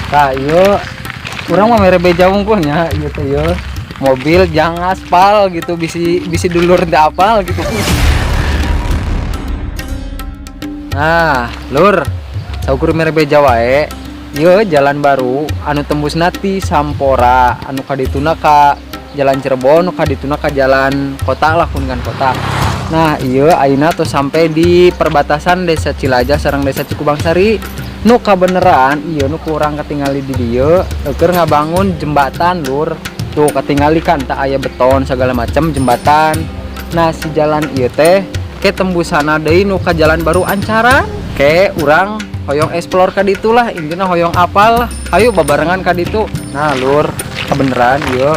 Kak, yuk, kurang mah mere beja wungkulnya gitu ya. Mobil jangan aspal gitu, bisi dulur teu apal gitu. Nah, lur, saukur mere beja wae. Ieu jalan baru anu tembus nati Sampora, anu kadituna ka jalan Cirebon, anu kadituna ka jalan kota lah kuningan kota. Nah, ieu ayeuna tuh sampai di perbatasan Desa Cilaja sareng Desa Cikubangsari. Nu kabeneran ieu nu kurang ketingali di dieu, keur ngabangun jembatan lur. Tuh ketingali kan tak aya beton segala macam jembatan. Nah, si jalan ieu teh ke tembusana deui nu ka jalan baru Ancara. Ke urang hoyong explore ka ditu lah, intina hoyong apal lah. Ayo babarengan ka ditu. Nah, lur, kebeneran ieu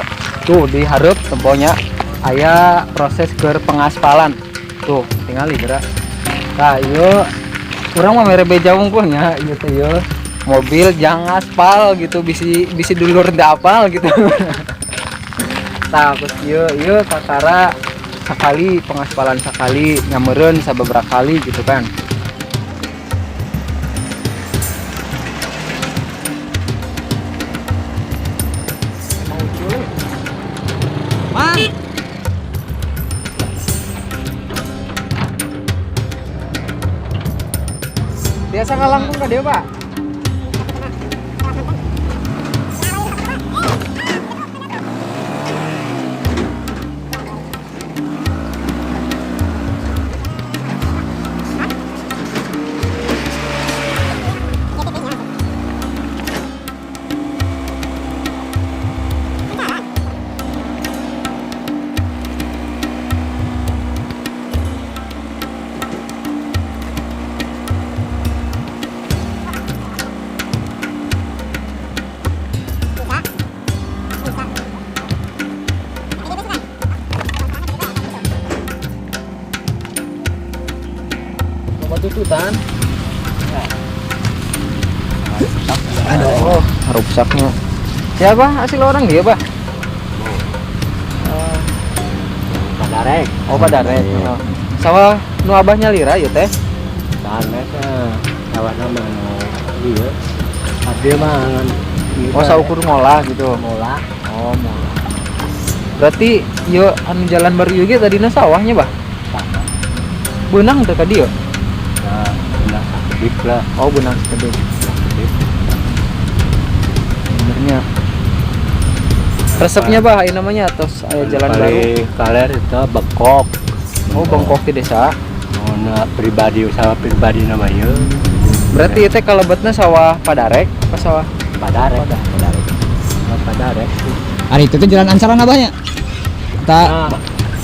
tuh di hareup temponya aya proses ke pengaspalan. Tuh, tingali geura. Nah, ieu urang mah mere beja wungkulnya ieu teh ieu. Mobil jangan aspal gitu, bisi dulur teu apal gitu. Tah, terus ieu kakara sakali pengaspalan sakali nyameureun sababaraha kali gitu kan. Biasa ngalangkung ka dieu, Pak? Tututan. Aduh, rusaknya. Siapa hasil orang dia, Pak? Padarek. Oh, Padarek. Oh. Sawah nu abahnya lira ieu teh. Sanes sawah nama ieu. Abdi mah ngan. Oh, saukur ngolah gitu. Mola. Oh, molah. Berarti ieu anu jalan baru ieu ge tadina sawahnya, Bah? Beunang teh ka dieu. Nah, kedip lah. Oh, benang kedip. Benernya. Resepnya Bah, ini namanya tos aya jalan baru. Kaler itu bengkok. Oh, bengkok di desa. Oh, nah, pribadi usaha pribadi namanya. Berarti itu kalebetna sawah Padarek apa sawah Padarek. Padarek. Ari itu tuh jalan Ancaran abahnya. Tak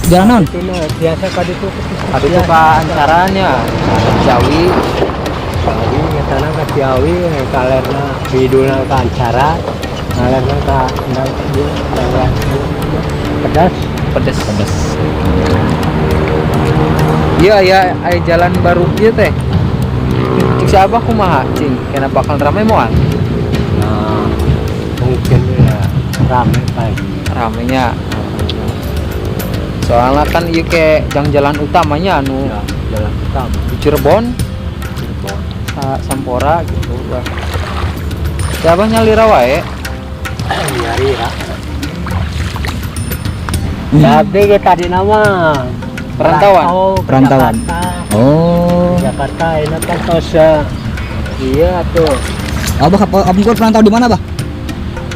jalan naon? Itu nah, biasa ka ditu. Abi itu ka Ancarannya. Jawi. Jawi nyatana ka Ciawi, kalerna hidulna ka Ancara. Kalerna ka pedas. Pedes. Iya, aya jalan baru ieu teh. Cik siapa kumaha, cing? Kena bakal ramai moal. Nah, mungkin ya rame pagi. Ramenya. Soalnya kan ieu ke jalan utamanya anu Ya, jalan utama. di Cirebon, Sampora gitu. Bah. Siapa nyalira wae? Nyari ya. Tapi ke tadi nama Perantauan. Perantauan. Jakarta. Oh. Jakarta ini kan tosa. Iya tuh. Abah abang perantau di mana, Bah?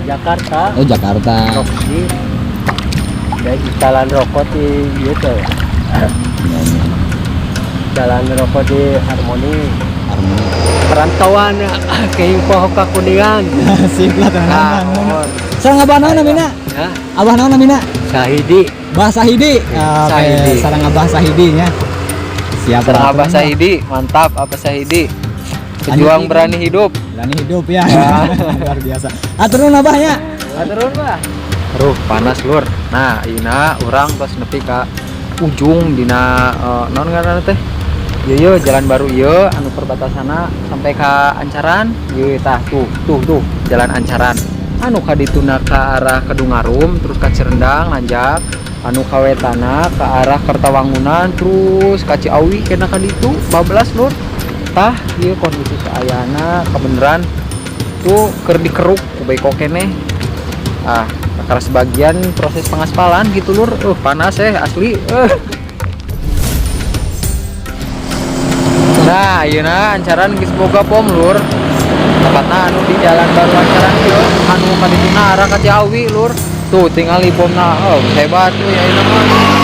Jakarta. Oh, Jakarta. Roksi. Dari jalan rokok di gitu. Jalan rokok di Harmoni. Perantauan ke Info Hoka Kuningan. Sip lah Nah, tenan. Sareng abah naon namina? Hah? Abah naon namina? Sahidi. Bah Sahidi. Sahidi. Sareng abah Sahidinya. Siap Serang lah, Abah tenan. Sahidi, mantap Abah Sahidi. Pejuang Lanjut, berani hidup. Berani hidup ya. Luar biasa. Aturun abahnya. Aturun Bah. Aduh, panas lur. Nah, ina urang tos nepi ka ujung dina naon ngaranna teh? Ieu jalan baru ieu anu perbatasana sampai ka Ancaran. Ieu tah tuh jalan Ancaran. Anu kadituna ka arah Kedungarum terus ka Cirendang nanjak, anu kawetana ke arah Kertawangunan terus ka Ciawi kena ka ditu 12 lur. Tah ieu kondisi keayana kebeneran tuh keur dikeruk ku bae kokene. Karena sebagian proses pengaspalan gitu lur. Panas asli. Nah, ayeuna Ancaran geus boga pom lur. Tepatna anu di jalan baru Ancaran ieu, anu kadituna arah ka Ciawi lur. Tuh tinggal di pomna. Hebat tuh ya ayeuna mah.